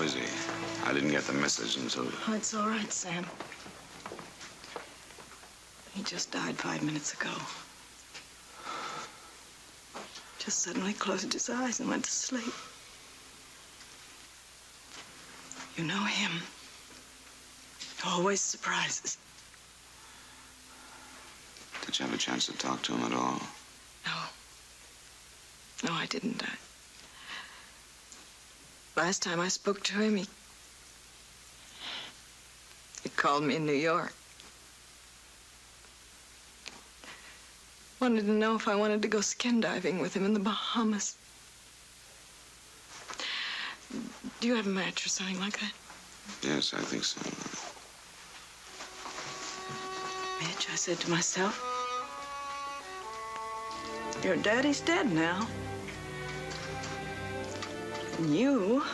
How is he? I didn't get the message until... Oh, it's all right, Sam. He just died 5 minutes ago. Just suddenly closed his eyes and went to sleep. You know him. Always surprises. Did you have a chance to talk to him at all? No, I didn't. Last time I spoke to him, he called me in New York. Wanted to know if I wanted to go skin diving with him in the Bahamas. Do you have a match or something like that? Yes, I think so. Mitch, I said to myself, your daddy's dead now. And you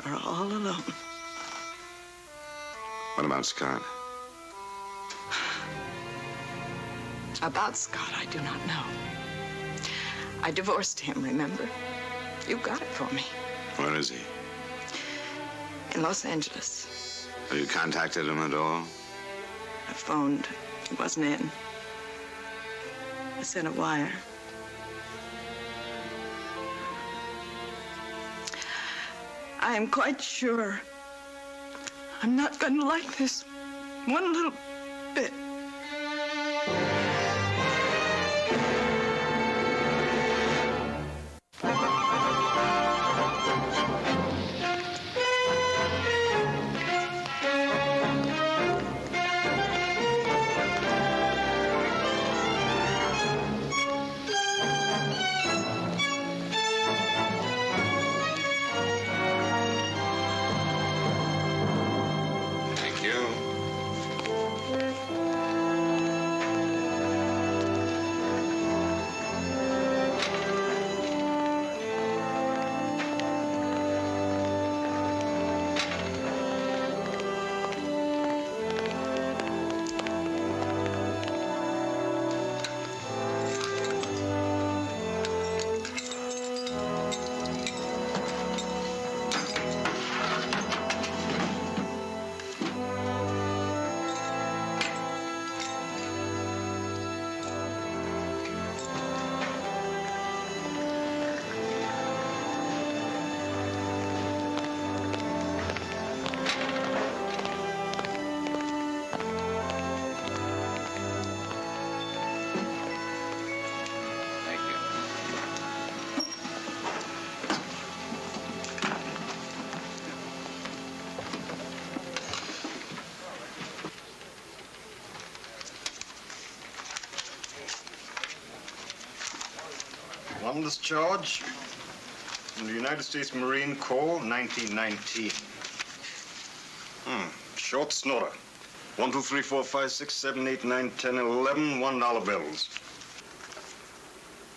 are all alone. What about Scott? About Scott, I do not know. I divorced him, remember? You got it for me. Where is he? In Los Angeles. Have you contacted him at all? I phoned. He wasn't in. I sent a wire. I am quite sure I'm not going to like this one little bit. One discharge from the United States Marine Corps, 1919. Short snorter. 1, 2, 3, 4, 5, 6, 7, 8, 9, 10, 11 $1 bills.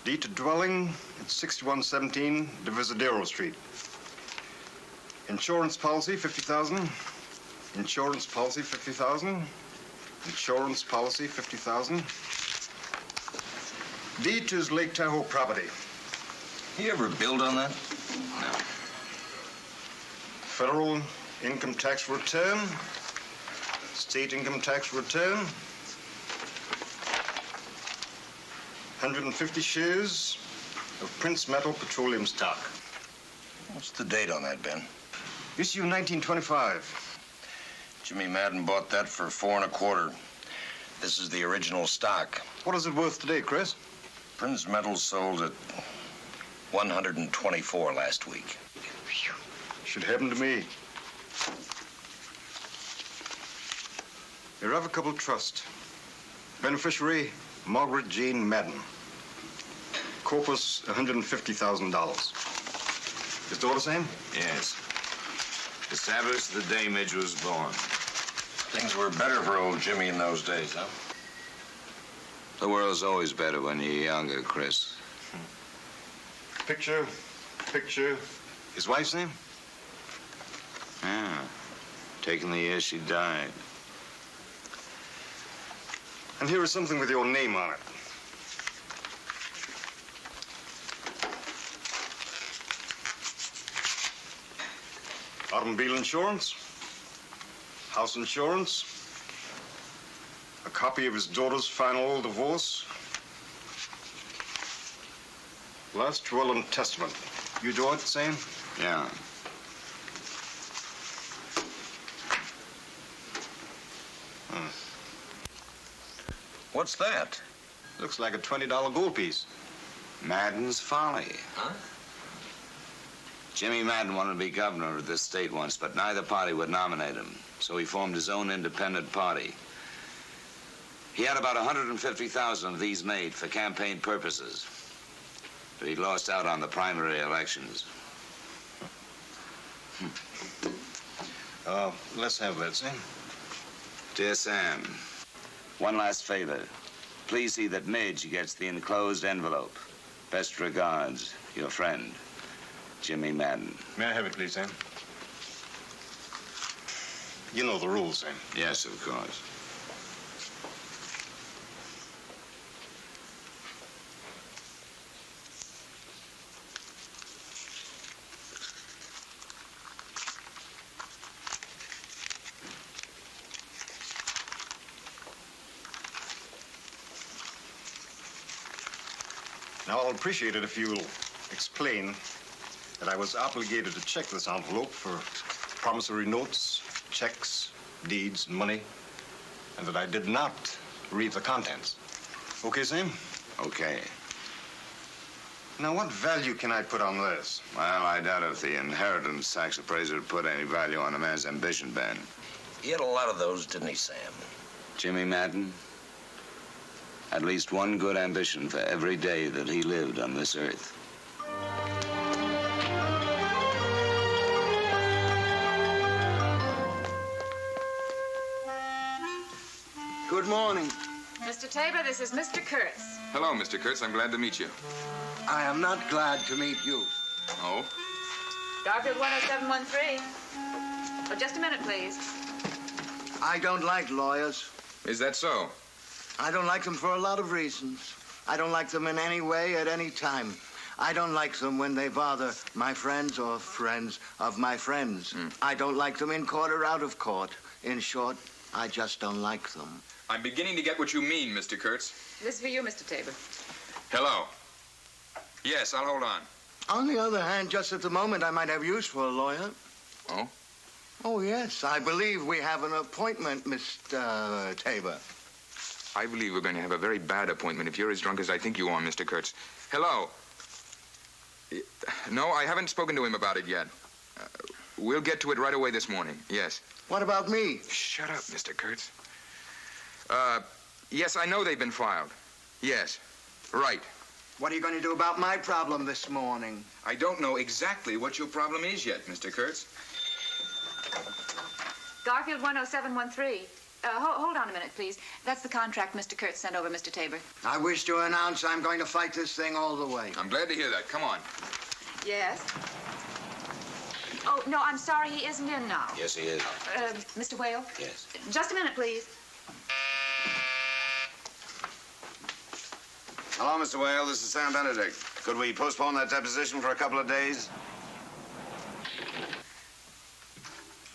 Deed to dwelling at 6117 Divisadero Street. Insurance policy, 50,000. Insurance policy, 50,000. Insurance policy, 50,000. Deed to his Lake Tahoe property. You ever build on that? No. Federal income tax return. State income tax return. 150 shares of Prince Metal petroleum stock. What's the date on that, Ben? Issue 1925. Jimmy Madden bought that for 4 1/4. This is the original stock. What is it worth today, Chris? Prince Metal sold at 124 last week. Should happen to me. Irrevocable trust. Beneficiary, Margaret Jean Madden. Corpus, $150,000. His daughter same? Yes. Established the day Midge was born. Things were better for old Jimmy in those days, huh? The world's always better when you're younger, Chris. Picture. His wife's name? Yeah. Taken the year she died. And here is something with your name on it. automobile insurance, house insurance, a copy of his daughter's final divorce, last will and testament. You do it, same? Yeah. What's that? Looks like a $20 gold piece. Madden's folly. Huh? Jimmy Madden wanted to be governor of this state once, but neither party would nominate him. So he formed his own independent party. He had about 150,000 of these made for campaign purposes. But he lost out on the primary elections. Let's have that, Sam. Dear Sam, one last favor. Please see that Midge gets the enclosed envelope. Best regards, your friend, Jimmy Madden. May I have it, please, Sam? You know the rules, Sam. Yes, of course. Now, I'll appreciate it if you'll explain that I was obligated to check this envelope for promissory notes, checks, deeds, money, and that I did not read the contents. Okay, Sam? Okay. Now, what value can I put on this? Well, I doubt if the inheritance tax appraiser would put any value on a man's ambition, Ben. He had a lot of those, didn't he, Sam? Jimmy Madden, at least one good ambition for every day that he lived on this earth. Good morning. Mr. Tabor, this is Mr. Kurtz. Hello, Mr. Kurtz. I'm glad to meet you. I am not glad to meet you. Oh? Garfield 10713. Oh, just a minute, please. I don't like lawyers. Is that so? I don't like them for a lot of reasons. I don't like them in any way at any time. I don't like them when they bother my friends or friends of my friends. I don't like them in court or out of court. In short, I just don't like them. I'm beginning to get what you mean, Mr. Kurtz. This is for you, Mr. Tabor. Hello. Yes, I'll hold on. On the other hand, just at the moment, I might have use for a lawyer. Oh? Oh, yes. I believe we have an appointment, Mr. Tabor. I believe we're going to have a very bad appointment if you're as drunk as I think you are, Mr. Kurtz. Hello. No, I haven't spoken to him about it yet. We'll get to it right away this morning. Yes. What about me? Shut up, Mr. Kurtz. Yes, I know they've been filed. Yes. Right. What are you going to do about my problem this morning? I don't know exactly what your problem is yet, Mr. Kurtz. Garfield 10713. Hold on a minute, please. That's the contract Mr. Kurtz sent over, Mr. Tabor. I wish to announce I'm going to fight this thing all the way. I'm glad to hear that. Come on. Yes? Oh, no, I'm sorry, he isn't in now. Yes, he is. Mr. Whale? Yes. Just a minute, please. Hello, Mr. Whale. This is Sam Benedict. Could we postpone that deposition for a couple of days?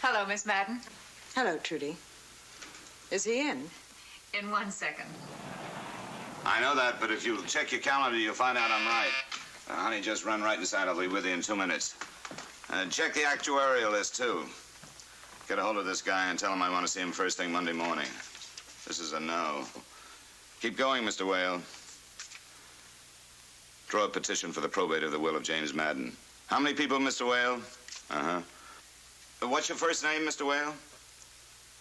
Hello, Miss Madden. Hello, Trudy. Is he in? In 1 second. I know that, but if you'll check your calendar, you'll find out I'm right. Honey, just run right inside. I'll be with you in 2 minutes. Check the actuarial list, too. Get a hold of this guy and tell him I want to see him first thing Monday morning. This is a no. Keep going, Mr. Whale. Draw a petition for the probate of the will of James Madden. How many people, Mr. Whale? Uh-huh. What's your first name, Mr. Whale?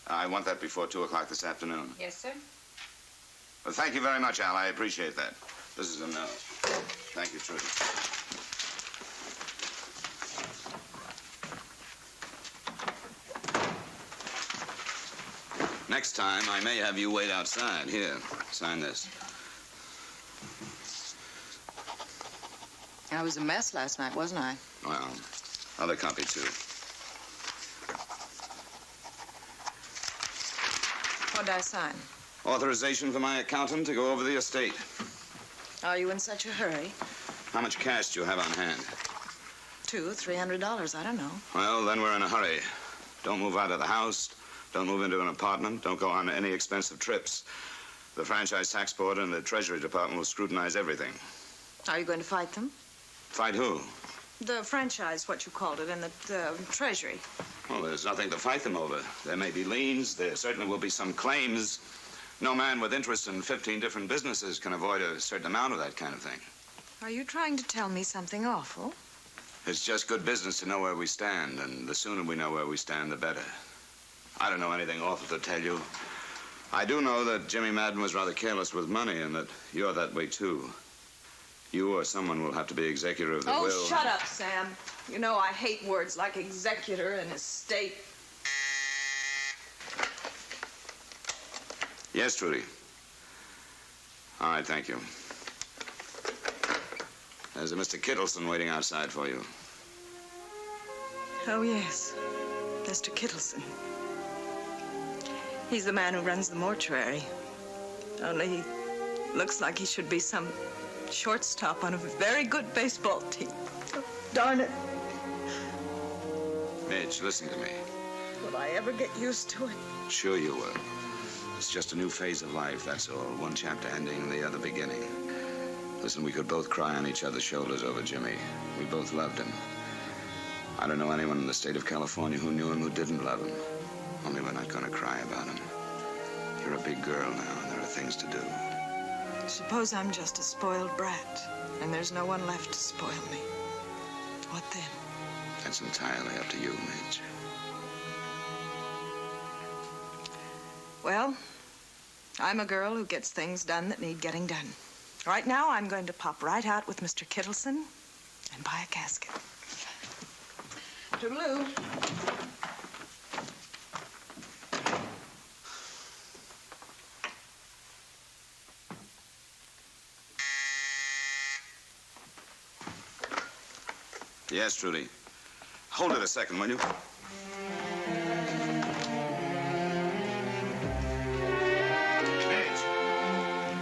I want that before 2 o'clock this afternoon. Yes, sir. Well, thank you very much, Al. I appreciate that. This is a no. Thank you, Trudy. Next time, I may have you wait outside. Here, sign this. I was a mess last night, wasn't I? Well, other copy, too. What'd I sign? Authorization for my accountant to go over the estate. Are you in such a hurry? How much cash do you have on hand? $200-300, I don't know. Well, then we're in a hurry. Don't move out of the house. Don't move into an apartment. Don't go on any expensive trips. The Franchise Tax Board and the Treasury Department will scrutinize everything. Are you going to fight them? Fight who? The franchise, what you called it, and the Treasury. Well, there's nothing to fight them over. There may be liens. There certainly will be some claims. No man with interest in 15 different businesses can avoid a certain amount of that kind of thing. Are you trying to tell me something awful? It's just good business to know where we stand, and the sooner we know where we stand, the better. I don't know anything awful to tell you. I do know that Jimmy Madden was rather careless with money, and that you're that way, too. You or someone will have to be executor of the will. Oh, shut up, Sam. You know I hate words like executor and estate. Yes, Trudy. All right, thank you. There's a Mr. Kittleson waiting outside for you. Oh, yes. Mr. Kittleson. He's the man who runs the mortuary. Only he looks like he should be some shortstop on a very good baseball team. Oh, darn it. Midge, listen to me. Will I ever get used to it? Sure you will. It's just a new phase of life, that's all. One chapter ending and the other beginning. Listen, we could both cry on each other's shoulders over Jimmy. We both loved him. I don't know anyone in the state of California who knew him who didn't love him. Only we're not going to cry about him. You're a big girl now, and there are things to do. Suppose I'm just a spoiled brat, and there's no one left to spoil me. What then? That's entirely up to you, Midge. Well, I'm a girl who gets things done that need getting done. Right now, I'm going to pop right out with Mr. Kittleson and buy a casket. Toodaloo. Yes, Trudy. Hold it a second, will you? Midge.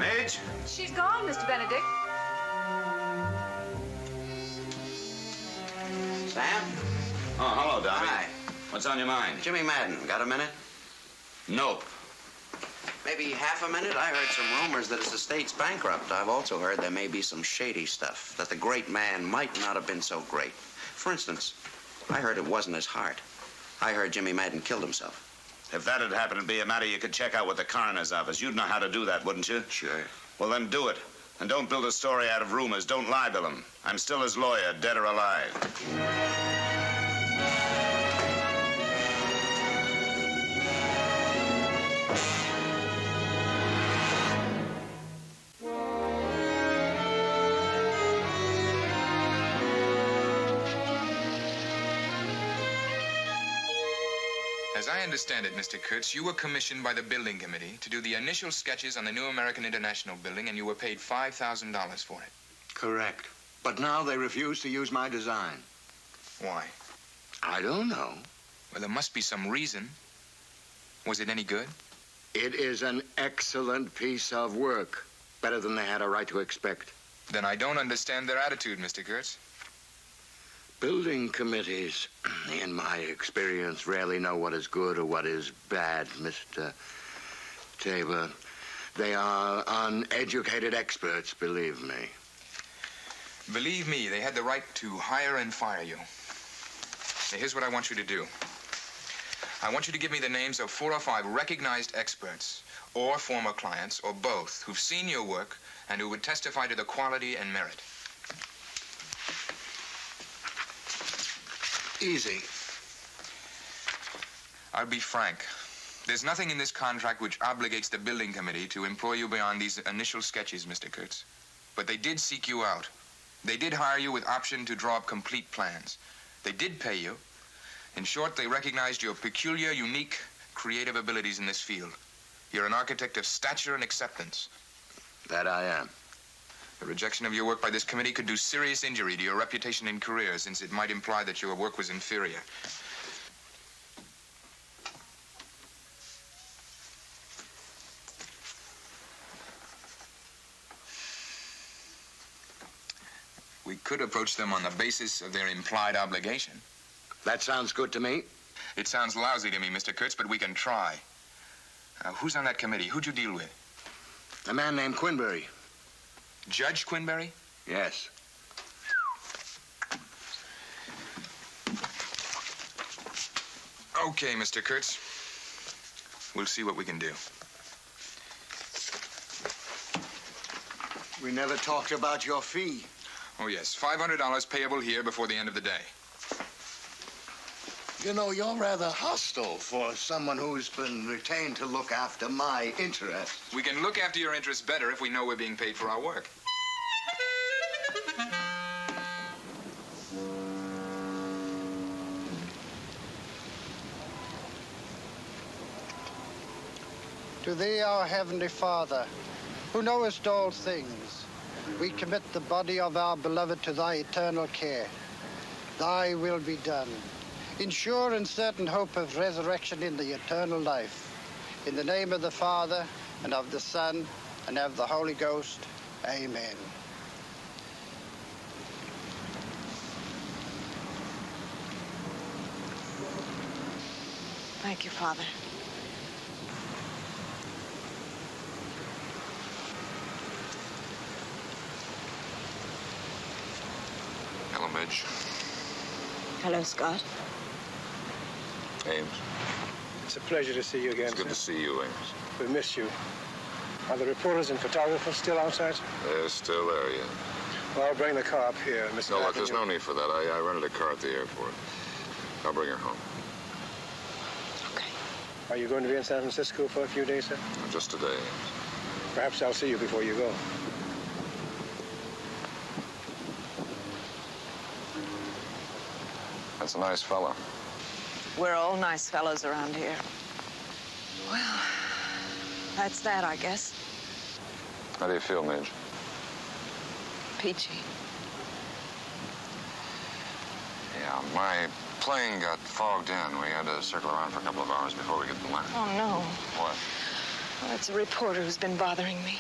Midge? She's gone, Mr. Benedict. Sam? Oh, hello, Dobby. Hi. What's on your mind? Jimmy Madden, got a minute? Nope. Maybe half a minute? I heard some rumors that his estate's bankrupt. I've also heard there may be some shady stuff, that the great man might not have been so great. For instance, I heard it wasn't his heart. I heard Jimmy Madden killed himself. If that had happened to be a matter you could check out with the coroner's office, you'd know how to do that, wouldn't you? Sure. Well, then do it. And don't build a story out of rumors. Don't libel him. I'm still his lawyer, dead or alive. As I understand it, Mr. Kurtz, you were commissioned by the building committee to do the initial sketches on the new American International building, and you were paid $5,000 for it. Correct. But now they refuse to use my design. Why? I don't know. Well, there must be some reason. Was it any good? It is an excellent piece of work. Better than they had a right to expect. Then I don't understand their attitude, Mr. Kurtz. Building committees, in my experience, rarely know what is good or what is bad, Mr. Tabor. They are uneducated experts, believe me. Believe me, they had the right to hire and fire you. Now, here's what I want you to do. I want you to give me the names of 4 or 5 recognized experts, or former clients, or both, who've seen your work and who would testify to the quality and merit. Easy. I'll be frank. There's nothing in this contract which obligates the building committee to employ you beyond these initial sketches, Mr. Kurtz. But they did seek you out. They did hire you with option to draw up complete plans. They did pay you. In short, they recognized your peculiar, unique, creative abilities in this field. You're an architect of stature and acceptance. That I am. The rejection of your work by this committee could do serious injury to your reputation and career, since it might imply that your work was inferior. We could approach them on the basis of their implied obligation. That sounds good to me. It sounds lousy to me, Mr. Kurtz, but we can try. Who's on that committee? Who'd you deal with? A man named Quinberry. Judge Quinberry? Yes. Okay, Mr. Kurtz. We'll see what we can do. We never talked about your fee. Oh, yes. $500 payable here before the end of the day. You know, you're rather hostile for someone who's been retained to look after my interests. We can look after your interests better if we know we're being paid for our work. To thee, our heavenly Father, who knowest all things, we commit the body of our beloved to thy eternal care. Thy will be done, in sure and certain hope of resurrection in the eternal life. In the name of the Father, and of the Son, and of the Holy Ghost. Amen. Thank you, Father. Hello, Midge. Hello, Scott. Ames. It's a pleasure to see you again, It's good sir. to see you, Ames. We miss you. Are the reporters and photographers still outside? They're still there, yeah. Well, I'll bring the car up here, Mr. No, look, Matthew. there's no need for that. I rented a car at the airport. I'll bring her home. Okay. Are you going to be in San Francisco for a few days, sir? Just today, Ames. Perhaps I'll see you before you go. That's a nice fella. We're all nice fellows around here. Well, that's that, I guess. How do you feel, Midge? Peachy. Yeah, my plane got fogged in. We had to circle around for a couple of hours before we get to land. Oh, no. What? Well, it's a reporter who's been bothering me.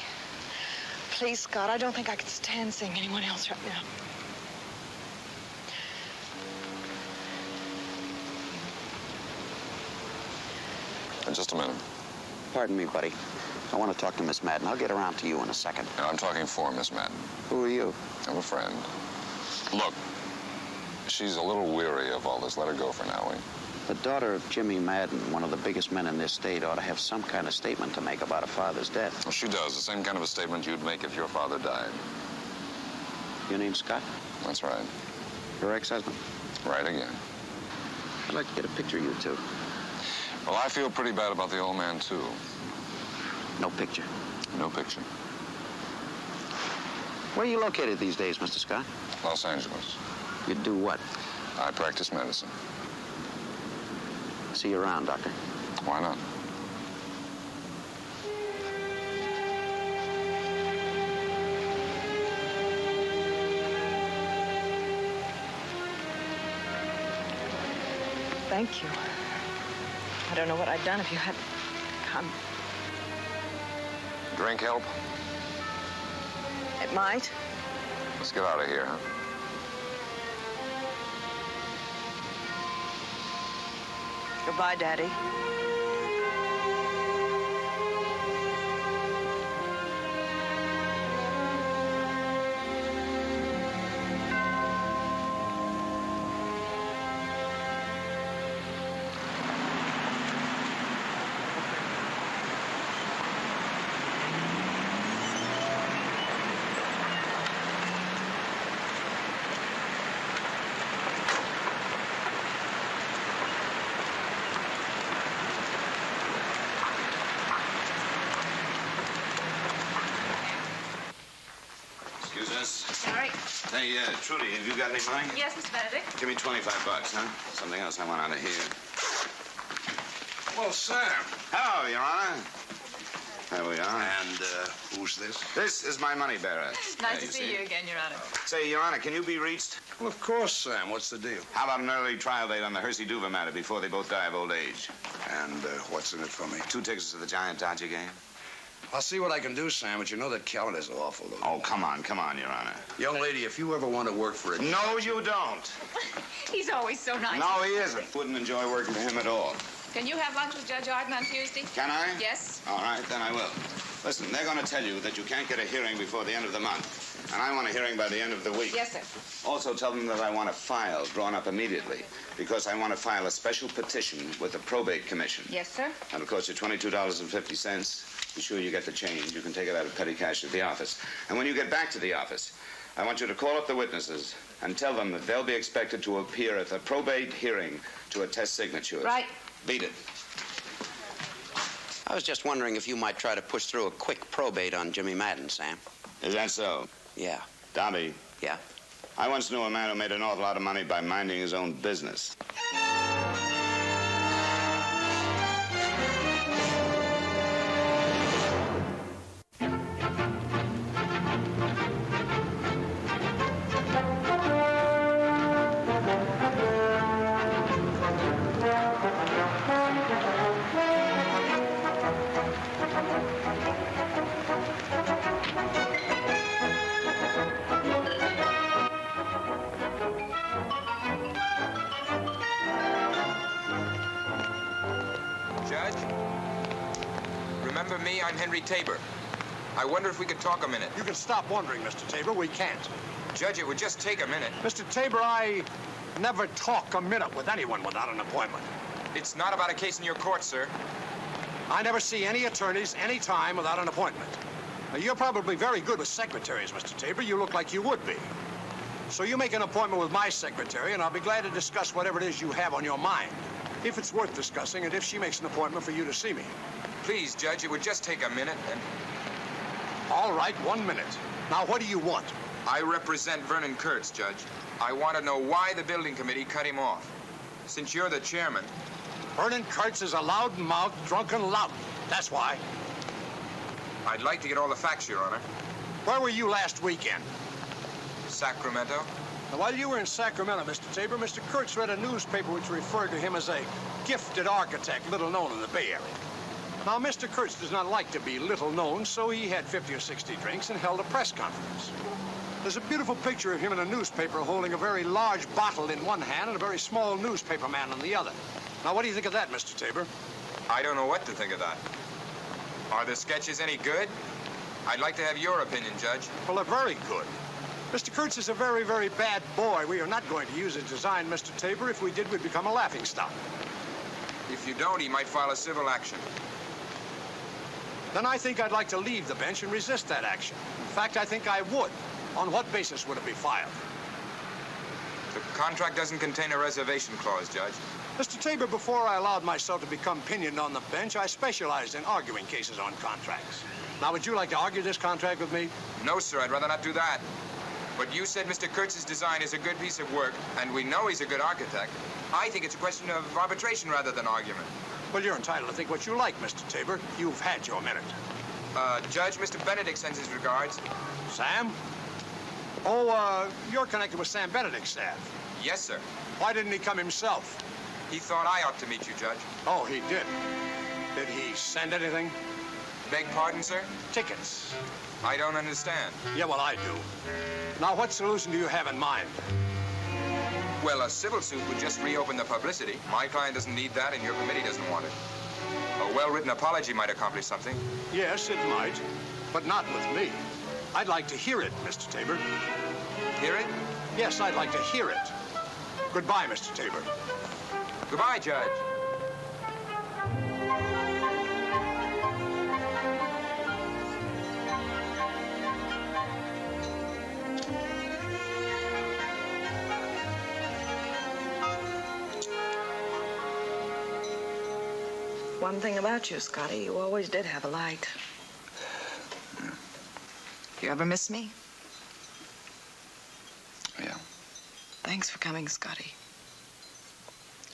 Please, Scott, I don't think I could stand seeing anyone else right now. Just a minute. Pardon me, buddy. I want to talk to Miss Madden. I'll get around to you in a second. Now, I'm talking for Miss Madden. Who are you? I'm a friend. Look, she's a little weary of all this. Let her go for now, will you? The daughter of Jimmy Madden, one of the biggest men in this state, ought to have some kind of statement to make about her father's death. Well, she does. The same kind of a statement you'd make if your father died. Your name's Scott? That's right. Your ex-husband? Right again. I'd like to get a picture of you two. Well, I feel pretty bad about the old man, too. No picture. No picture. Where are you located these days, Mr. Scott? Los Angeles. You do what? I practice medicine. See you around, Doctor. Why not? Thank you. I don't know what I'd done if you hadn't come. Drink help? It might. Let's get out of here, huh? Goodbye, Daddy. Excuse us. Sorry. Hey, Trudy, have you got any money? Yes, Mr. Benedict. Give me $25, huh? Something else I want out of here. Well, Sam. Hello, Your Honor. There we are. And who's this? This is my money bearer. Nice to see you again, Your Honor. Say, Your Honor, can you be reached? Well, of course, Sam. What's the deal? How about an early trial date on the Hersey-Duva matter before they both die of old age? And what's in it for me? 2 tickets to the Giant Dodger game. I'll see what I can do, Sam, but you know that calendar's awful. Oh, come on, Your Honor. Young lady, if you ever want to work for it... No, you don't. He's always so nice. No, he isn't. Wouldn't enjoy working for him at all. Can you have lunch with Judge Arden on Tuesday? Can I? Yes. All right, then I will. Listen, they're going to tell you that you can't get a hearing before the end of the month. And I want a hearing by the end of the week. Yes, sir. Also tell them that I want a file drawn up immediately because I want to file a special petition with the probate commission. Yes, sir. That'll cost you $22.50. Be sure you get the change. You can take it out of petty cash at the office. And when you get back to the office, I want you to call up the witnesses and tell them that they'll be expected to appear at the probate hearing to attest signatures. Right. Beat it. I was just wondering if you might try to push through a quick probate on Jimmy Madden, Sam. Is that so? Yeah. Dobby. Yeah? I once knew a man who made an awful lot of money by minding his own business. Judge? Remember me? I'm Henry Tabor. I wonder if we could talk a minute. You can stop wondering, Mr. Tabor. We can't. Judge, it would just take a minute. Mr. Tabor, I never talk a minute with anyone without an appointment. It's not about a case in your court, sir. I never see any attorneys any time without an appointment. Now, you're probably very good with secretaries, Mr. Tabor. You look like you would be. So you make an appointment with my secretary, and I'll be glad to discuss whatever it is you have on your mind, if it's worth discussing, and if she makes an appointment for you to see me. Please, Judge, it would just take a minute, and... All right, 1 minute. Now, what do you want? I represent Vernon Kurtz, Judge. I want to know why the building committee cut him off. Since you're the chairman... Vernon Kurtz is a loud-mouthed, drunken lout. That's why. I'd like to get all the facts, Your Honor. Where were you last weekend? Sacramento? Now, while you were in Sacramento, Mr. Tabor, Mr. Kurtz read a newspaper which referred to him as a gifted architect, little known in the Bay Area. Now, Mr. Kurtz does not like to be little known, so he had 50 or 60 drinks and held a press conference. There's a beautiful picture of him in a newspaper holding a very large bottle in one hand and a very small newspaper man in the other. Now, what do you think of that, Mr. Tabor? I don't know what to think of that. Are the sketches any good? I'd like to have your opinion, Judge. Well, they're very good. Mr. Kurtz is a very, very bad boy. We are not going to use his design, Mr. Tabor. If we did, we'd become a laughingstock. If you don't, he might file a civil action. Then I think I'd like to leave the bench and resist that action. In fact, I think I would. On what basis would it be filed? The contract doesn't contain a reservation clause, Judge. Mr. Tabor, before I allowed myself to become pinioned on the bench, I specialized in arguing cases on contracts. Now, would you like to argue this contract with me? No, sir, I'd rather not do that. But you said Mr. Kurtz's design is a good piece of work, and we know he's a good architect. I think it's a question of arbitration rather than argument. Well, you're entitled to think what you like, Mr. Tabor. You've had your minute. Judge, Mr. Benedict sends his regards. Sam? Oh, you're connected with Sam Benedict's staff. Yes, sir. Why didn't he come himself? He thought I ought to meet you, Judge. Oh, he did. Did he send anything? Beg pardon, sir? Tickets. I don't understand. Yeah, well, I do. Now, what solution do you have in mind? Well, a civil suit would just reopen the publicity. My client doesn't need that, and your committee doesn't want it. A well-written apology might accomplish something. Yes, it might, but not with me. I'd like to hear it, Mr. Tabor. Hear it? Yes, I'd like to hear it. Goodbye, Mr. Tabor. Goodbye, Judge. One thing about you, Scotty, you always did have a light. You ever miss me? Yeah. Thanks for coming, Scotty.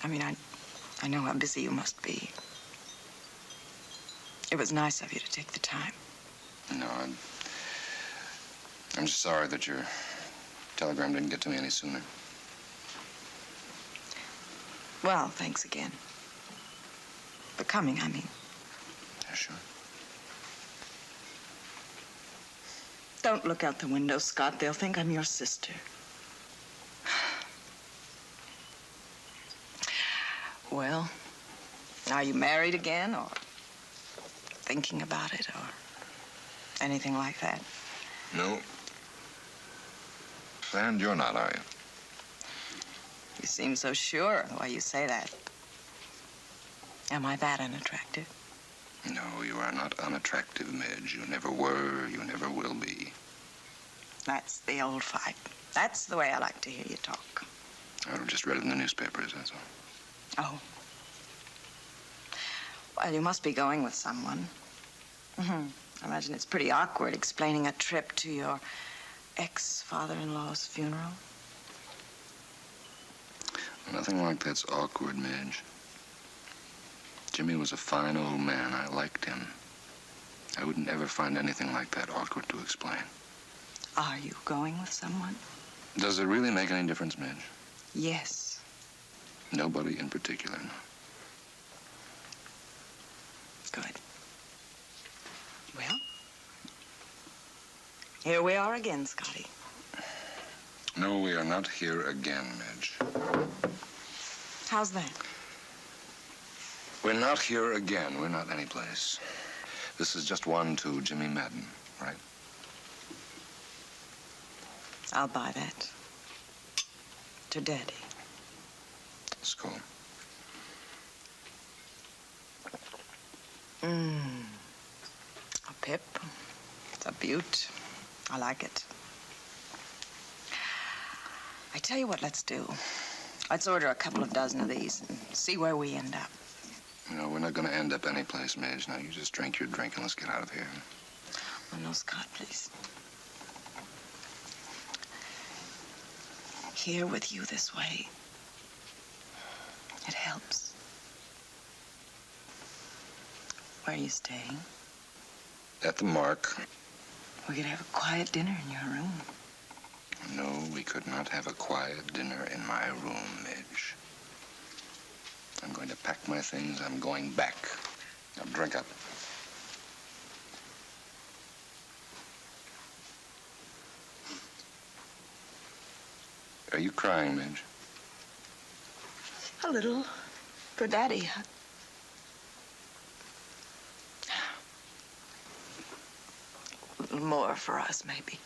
I mean, I know how busy you must be. It was nice of you to take the time. No, I'm just sorry that your telegram didn't get to me any sooner. Well, thanks again. For coming, I mean. Yeah, sure. Don't look out the window, Scott. They'll think I'm your sister. Well, are you married again, or thinking about it, or anything like that? No. And you're not, are you? You seem so sure the way you say that. Am I that unattractive? No, you are not unattractive, Midge. You never were, you never will be. That's the old fight. That's the way I like to hear you talk. I've just read it in the newspapers, that's all. Oh. Well, you must be going with someone. I imagine it's pretty awkward explaining a trip to your ex-father-in-law's funeral. Nothing like that's awkward, Midge. Jimmy was a fine old man. I liked him. I wouldn't ever find anything like that awkward to explain. Are you going with someone? Does it really make any difference, Midge? Yes. Nobody in particular, no. Good. Well, here we are again, Scotty. No, we are not here again, Midge. How's that? We're not here again. We're not anyplace. This is just one to Jimmy Madden, right? I'll buy that. To Daddy. Let's go. A pip. It's a beaut. I like it. I tell you what, let's do. Let's order a couple of dozen of these and see where we end up. You know, we're not going to end up anyplace, Midge. Now, you just drink your drink and let's get out of here. Oh, no, Scott, please. Here with you this way. It helps. Where are you staying? At the Mark. We could have a quiet dinner in your room. No, we could not have a quiet dinner in my room, Midge. I'm going to pack my things. I'm going back. Now, drink up. Are you crying, Midge? A little. For Daddy. A little more for us, maybe.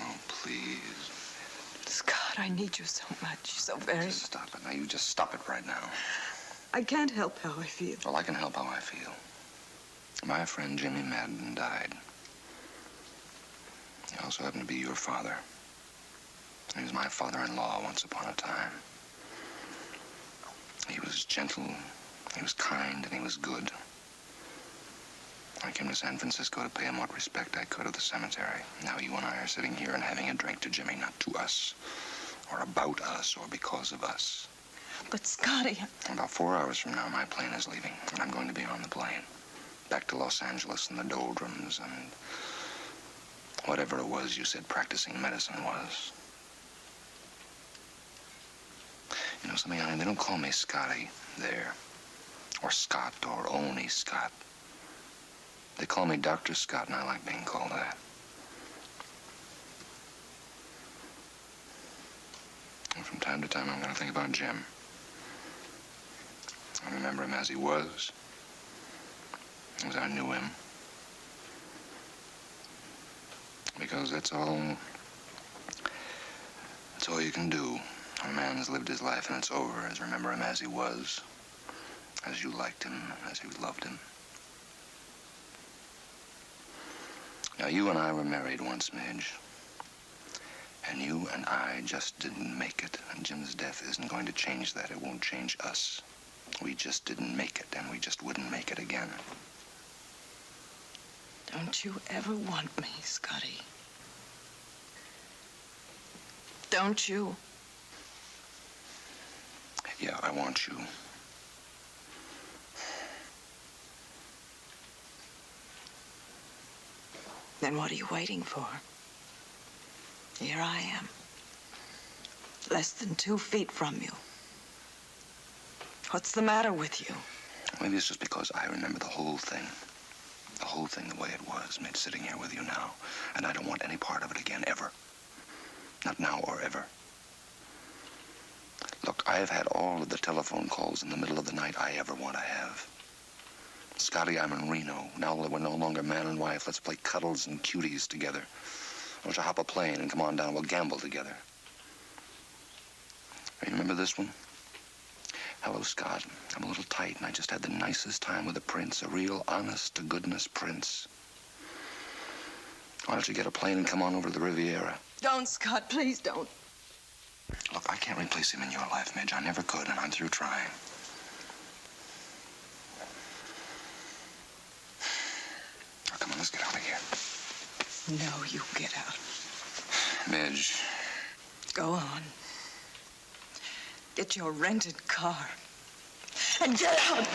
Oh, please. Scott, I need you so much. So very. Just stop it. Now, you just stop it right now. I can't help how I feel. Well, I can help how I feel. My friend Jimmy Madden died. He also happened to be your father. He was my father-in-law once upon a time. He was gentle, he was kind, and he was good. I came to San Francisco to pay him what respect I could at the cemetery. Now you and I are sitting here and having a drink to Jimmy, not to us, or about us, or because of us. But, Scotty... About 4 hours from now, my plane is leaving, and I'm going to be on the plane. Back to Los Angeles and the doldrums and whatever it was you said practicing medicine was. You know something, honey? They don't call me Scotty there, or Scott, or Oni Scott. They call me Dr. Scott, and I like being called that. And from time to time, I'm going to think about Jim. I remember him as he was, as I knew him. Because that's all you can do. A man's lived his life and it's over, is remember him as he was, as you liked him, as you loved him. Now, you and I were married once, Midge. And you and I just didn't make it. And Jim's death isn't going to change that. It won't change us. We just didn't make it, and we just wouldn't make it again. Don't you ever want me, Scotty? Don't you? Yeah, I want you. Then what are you waiting for? Here I am. Less than 2 feet from you. What's the matter with you? Maybe it's just because I remember the whole thing. The whole thing the way it was, Midge, sitting here with you now. And I don't want any part of it again, ever. Not now or ever. Look, I've had all of the telephone calls in the middle of the night I ever want to have. Scotty, I'm in Reno. Now that we're no longer man and wife, let's play cuddles and cuties together. Why don't you hop a plane and come on down? We'll gamble together. You remember this one? Hello, Scott. I'm a little tight, and I just had the nicest time with a prince, a real honest-to-goodness prince. Why don't you get a plane and come on over to the Riviera? Don't, Scott. Please don't. Look, I can't replace him in your life, Midge. I never could, and I'm through trying. Oh, come on, let's get out of here. No, you get out. Midge. Go on. Get your rented car. And get out!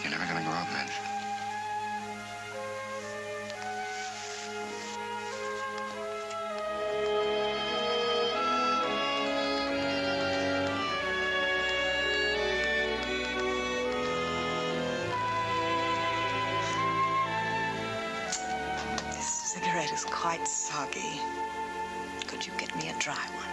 You're never gonna grow up, Midge. This cigarette is quite soggy. Could you get me a dry one?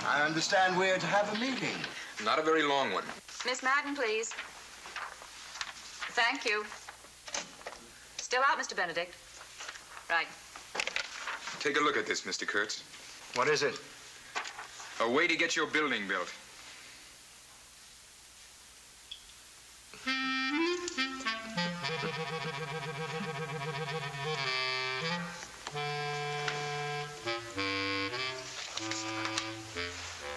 I understand we're to have a meeting. Not a very long one. Miss Madden, please. Thank you. Still out, Mr. Benedict? Right. Take a look at this, Mr. Kurtz. What is it? A way to get your building built.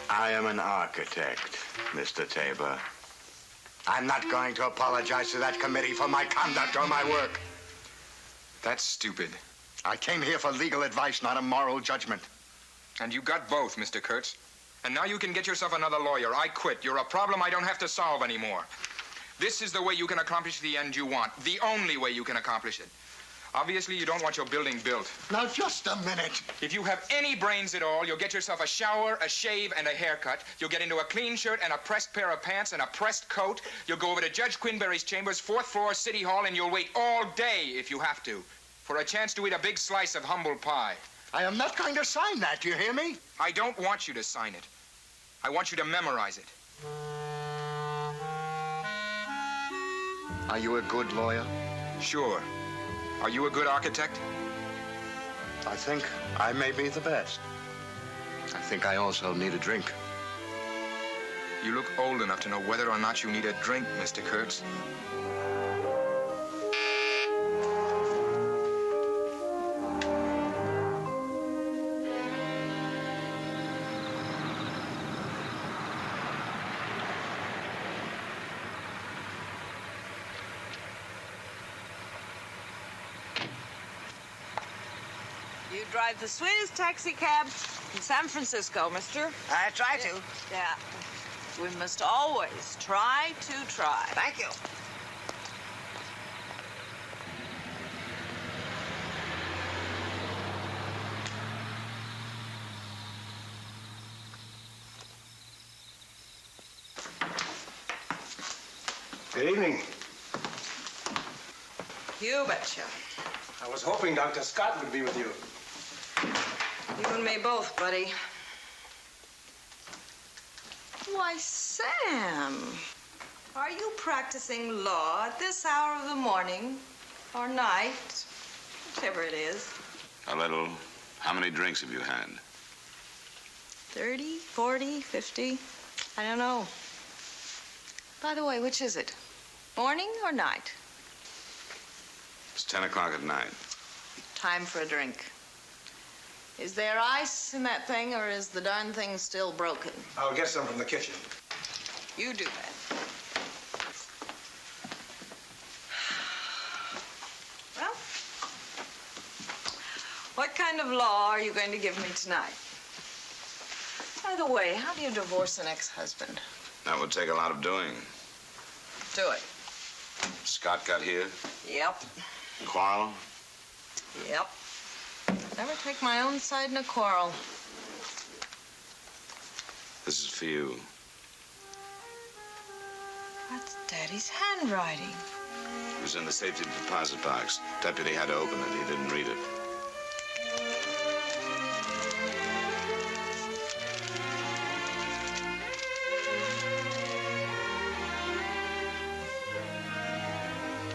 I am an architect, Mr. Tabor. I'm not going to apologize to that committee for my conduct or my work. That's stupid. I came here for legal advice, not a moral judgment. And you got both, Mr. Kurtz. And now you can get yourself another lawyer. I quit. You're a problem I don't have to solve anymore. This is the way you can accomplish the end you want. The only way you can accomplish it. Obviously, you don't want your building built. Now, just a minute. If you have any brains at all, you'll get yourself a shower, a shave, and a haircut. You'll get into a clean shirt and a pressed pair of pants and a pressed coat. You'll go over to Judge Quinberry's chambers, 4th floor, City Hall, and you'll wait all day, if you have to, for a chance to eat a big slice of humble pie. I am not going to sign that, do you hear me? I don't want you to sign it. I want you to memorize it. Are you a good lawyer? Sure. Are you a good architect? I think I may be the best. I think I also need a drink. You look old enough to know whether or not you need a drink, Mr. Kurtz. You drive the sweetest taxi cab in San Francisco, mister. I try to. Yeah. We must always try to try. Thank you. Good evening. You betcha. I was hoping Dr. Scott would be with you. You and me both, buddy. Why, Sam, are you practicing law at this hour of the morning or night, whatever it is? A little. How many drinks have you had? 30, 40, 50? I don't know. By the way, which is it? Morning or night? It's 10 o'clock at night. Time for a drink. Is there ice in that thing, or is the darn thing still broken? I'll get some from the kitchen. You do that. Well, what kind of law are you going to give me tonight? By the way, how do you divorce an ex-husband? That would take a lot of doing. Do it. Scott got here. Yep. Quarrel. Yep. Never take my own side in a quarrel. This is for you. That's Daddy's handwriting. It was in the safety deposit box. Deputy had to open it. He didn't read it.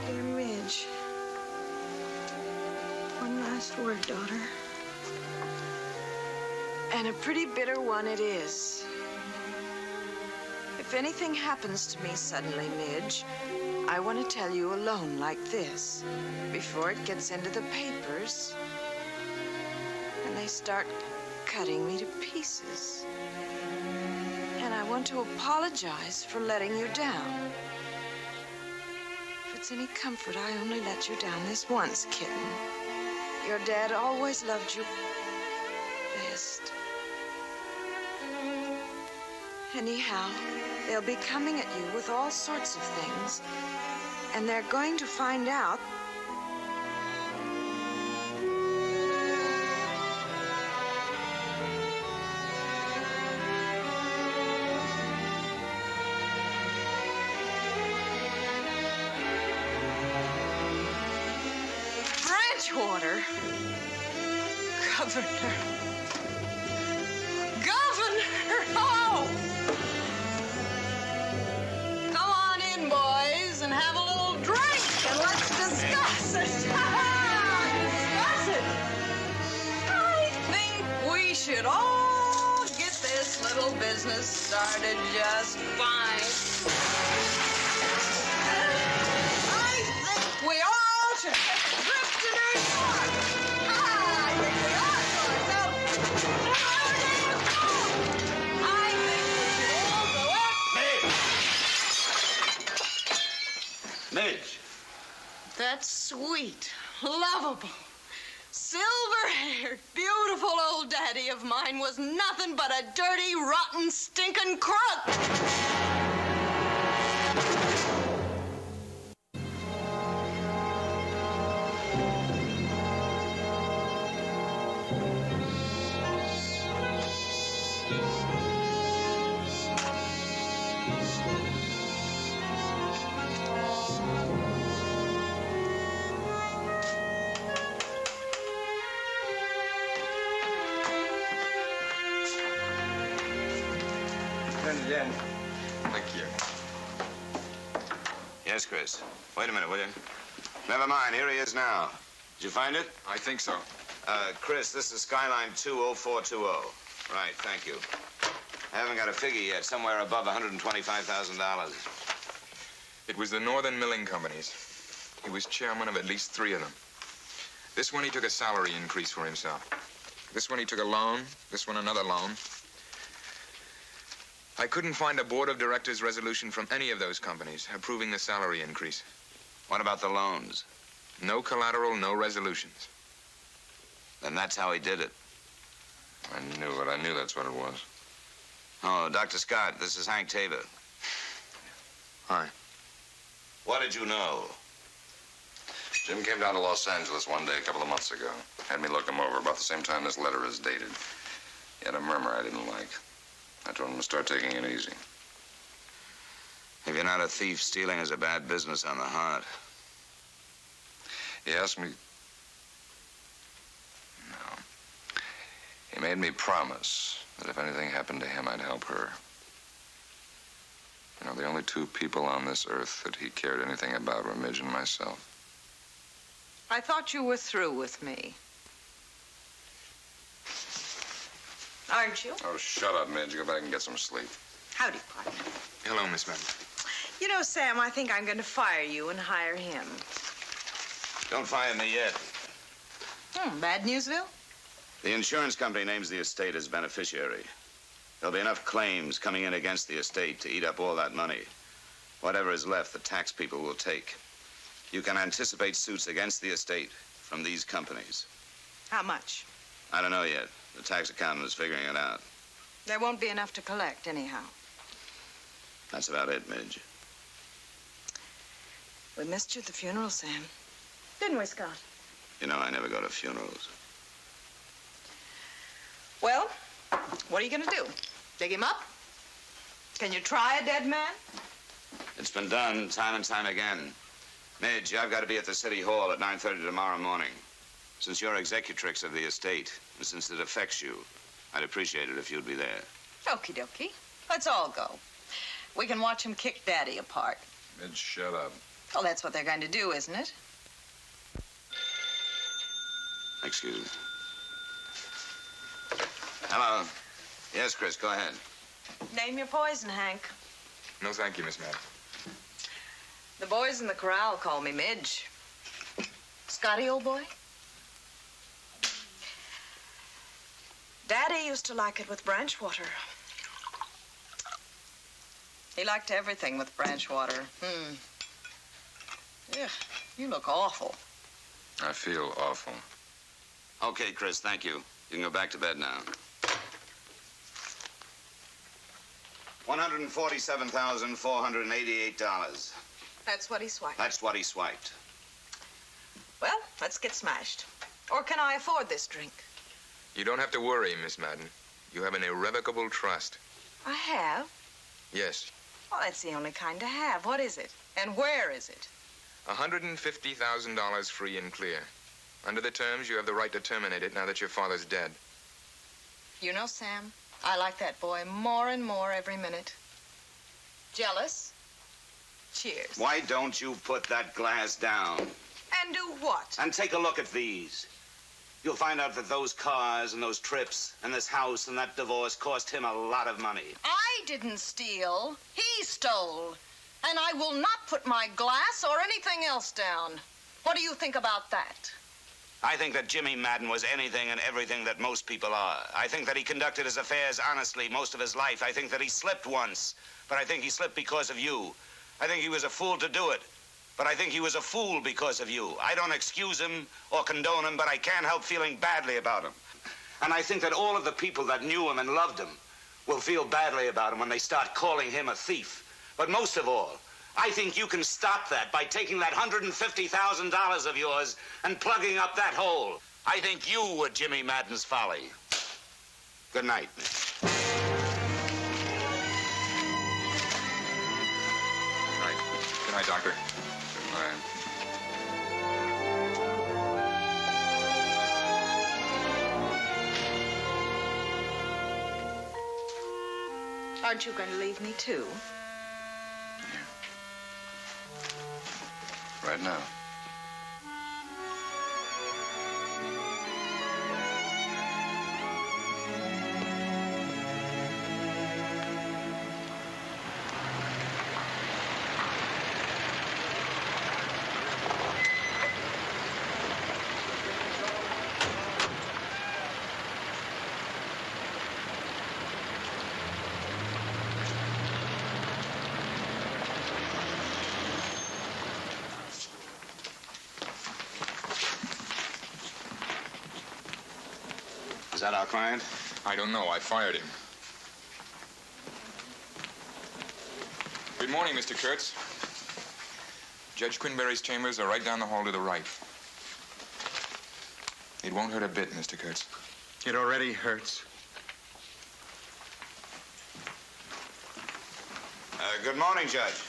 Dear Midge. One last word, daughter. And a pretty bitter one it is. If anything happens to me suddenly, Midge, I want to tell you alone like this, before it gets into the papers, and they start cutting me to pieces. And I want to apologize for letting you down. If it's any comfort, I only let you down this once, kitten. Your dad always loved you best. Anyhow, they'll be coming at you with all sorts of things, and they're going to find out Bridgewater. Governor. Oh! Come on in, boys, and have a little drink, and let's discuss it. Discuss it. I think we should all get this little business started just fine. I think we all should get the trip to New York. I think we ought to. Now, I think we should all go out. Midge. That's sweet, lovable, silver-haired, beautiful old daddy of mine was nothing but a dirty, rotten, stinking crook. Again. Thank you. Yes, Chris. Wait a minute, will you? Never mind. Here he is now. Did you find it? I think so. Chris, this is Skyline 20420. Right, thank you. I haven't got a figure yet. Somewhere above $125,000. It was the Northern Milling Companies. He was chairman of at least 3 of them. This one, he took a salary increase for himself. This one, he took a loan. This one, another loan. I couldn't find a board of directors resolution from any of those companies approving the salary increase. What about the loans? No collateral, no resolutions. Then that's how he did it. I knew it. I knew that's what it was. Oh, Dr. Scott, this is Hank Tabor. Hi. What did you know? Jim came down to Los Angeles one day a couple of months ago. Had me look him over about the same time this letter is dated. He had a murmur I didn't like. I told him to start taking it easy. If you're not a thief, stealing is a bad business on the heart. He asked me... No. He made me promise that if anything happened to him, I'd help her. You know, the only 2 people on this earth that he cared anything about were Midge and myself. I thought you were through with me. Aren't you? Oh, shut up, Midge. Go back and get some sleep. Howdy, partner. Hello, Miss Madden. You know, Sam, I think I'm going to fire you and hire him. Don't fire me yet. Bad newsville? The insurance company names the estate as beneficiary. There'll be enough claims coming in against the estate to eat up all that money. Whatever is left, the tax people will take. You can anticipate suits against the estate from these companies. How much? I don't know yet. The tax accountant is figuring it out. There won't be enough to collect, anyhow. That's about it, Midge. We missed you at the funeral, Sam. Didn't we, Scott? You know, I never go to funerals. Well, what are you gonna do? Dig him up? Can you try a dead man? It's been done time and time again. Midge, I've got to be at the City Hall at 9:30 tomorrow morning. Since you're executrix of the estate, and since it affects you, I'd appreciate it if you'd be there. Okie dokie. Let's all go. We can watch him kick Daddy apart. Midge, shut up. Well, that's what they're going to do, isn't it? Excuse me. Hello. Yes, Chris, go ahead. Name your poison, Hank. No, thank you, Miss Madden. The boys in the corral call me Midge. Scotty, old boy? Daddy used to like it with branch water. He liked everything with branch water. Yeah, you look awful. I feel awful. Okay, Chris, thank you. You can go back to bed now. $147,488. That's what he swiped. That's what he swiped. Well, let's get smashed. Or can I afford this drink? You don't have to worry, Miss Madden. You have an irrevocable trust. I have? Yes. Well, that's the only kind to have. What is it? And where is it? $150,000 free and clear. Under the terms, you have the right to terminate it now that your father's dead. You know, Sam, I like that boy more and more every minute. Jealous? Cheers. Why don't you put that glass down? And do what? And take a look at these. You'll find out that those cars and those trips and this house and that divorce cost him a lot of money. I didn't steal. He stole. And I will not put my glass or anything else down. What do you think about that? I think that Jimmy Madden was anything and everything that most people are. I think that he conducted his affairs honestly most of his life. I think that he slipped once, but I think he slipped because of you. I think he was a fool to do it, but I think he was a fool because of you. I don't excuse him or condone him, but I can't help feeling badly about him. And I think that all of the people that knew him and loved him will feel badly about him when they start calling him a thief. But most of all, I think you can stop that by taking that $150,000 of yours and plugging up that hole. I think you were Jimmy Madden's folly. Good night, Nick. Good night, Doctor. All right. Aren't you going to leave me, too? Right now. Is that our client? I don't know. I fired him. Good morning, Mr. Kurtz. Judge Quinberry's chambers are right down the hall to the right. It won't hurt a bit, Mr. Kurtz. It already hurts. Good morning, Judge.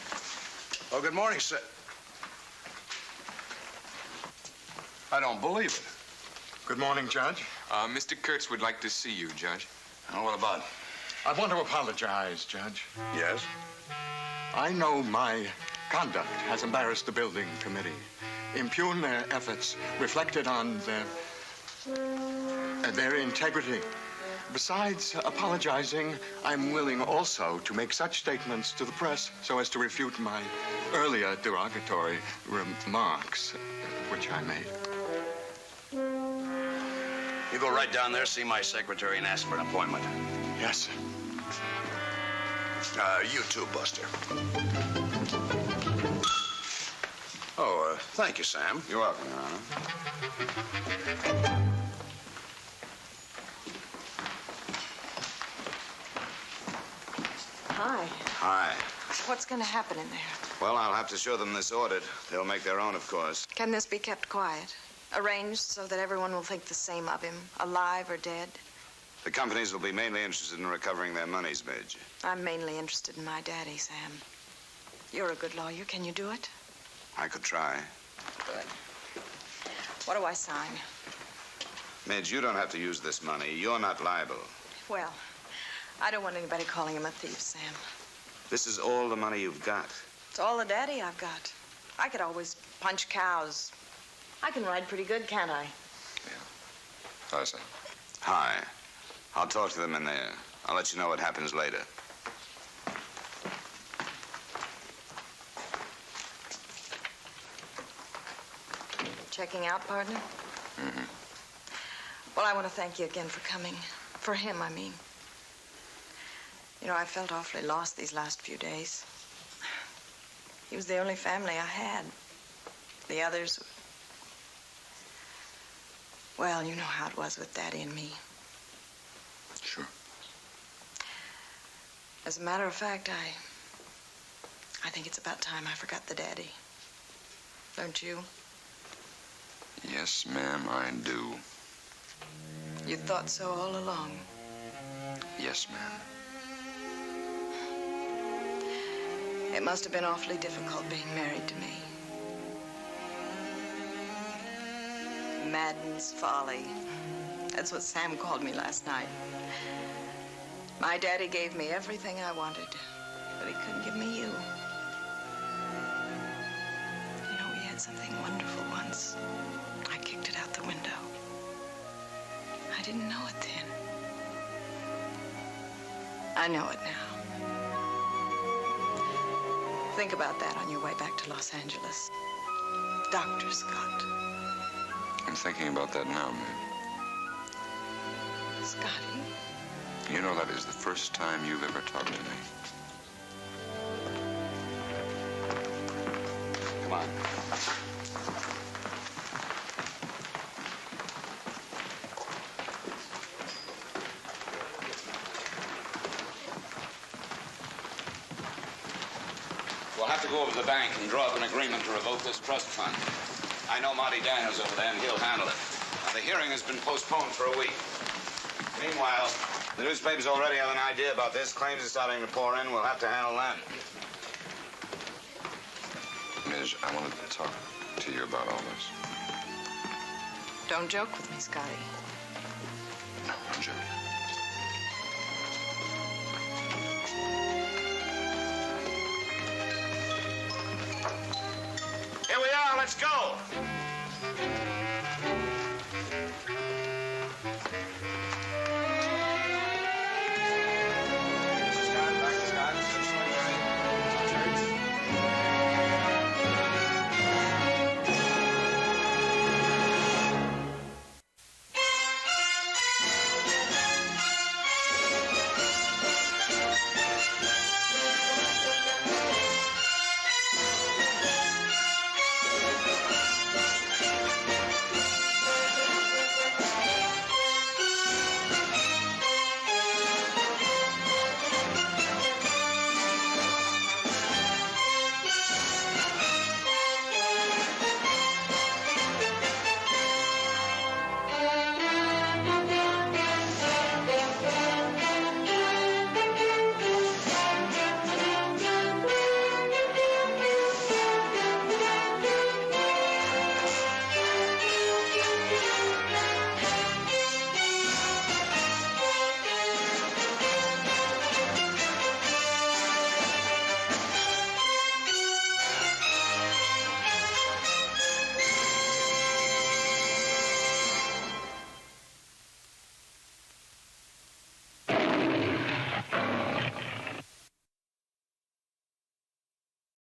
Oh, good morning, sir. I don't believe it. Good morning, Judge. Mr. Kurtz would like to see you, Judge. Oh, what about? I want to apologize, Judge. Yes? I know my conduct has embarrassed the building committee, impugned their efforts, reflected on their integrity. Besides apologizing, I'm willing also to make such statements to the press so as to refute my earlier derogatory remarks, which I made. You go right down there, see my secretary, and ask for an appointment. Yes, sir. You too, Buster. Oh, thank you, Sam. You're welcome, Your Honor. Hi. What's going to happen in there? Well, I'll have to show them this audit. They'll make their own, of course. Can this be kept quiet? Arranged so that everyone will think the same of him, alive or dead? The companies will be mainly interested in recovering their monies, Midge. I'm mainly interested in my daddy, Sam. You're a good lawyer. Can you do it? I could try. Good. What do I sign? Midge, you don't have to use this money. You're not liable. Well, I don't want anybody calling him a thief, Sam. This is all the money you've got. It's all the daddy I've got. I could always punch cows. I can ride pretty good, can't I? I see. Hi. I'll talk to them in there. I'll let you know what happens later. Checking out, partner? Mm-hmm. Well, I want to thank you again for coming. For him, I mean. You know, I felt awfully lost these last few days. He was the only family I had. The others... Well, you know how it was with Daddy and me. Sure. As a matter of fact, I think it's about time I forgot the Daddy. Don't you? Yes, ma'am, I do. You thought so all along. Yes, ma'am. It must have been awfully difficult being married to me. Madden's folly. That's what Sam called me last night. My daddy gave me everything I wanted, but he couldn't give me you. You know, we had something wonderful once. I kicked it out the window. I didn't know it then. I know it now. Think about that on your way back to Los Angeles. Dr. Scott. I'm thinking about that now, ma'am. Scotty? You know that is the first time you've ever talked to me. Come on. We'll have to go over to the bank and draw up an agreement to revoke this trust fund. I know Marty Daniels over there, and he'll handle it. Now, the hearing has been postponed for a week. Meanwhile, the newspapers already have an idea about this. Claims are starting to pour in. We'll have to handle them. Midge, I wanted to talk to you about all this. Don't joke with me, Scotty. No, I'm joking. Here we are. Let's go.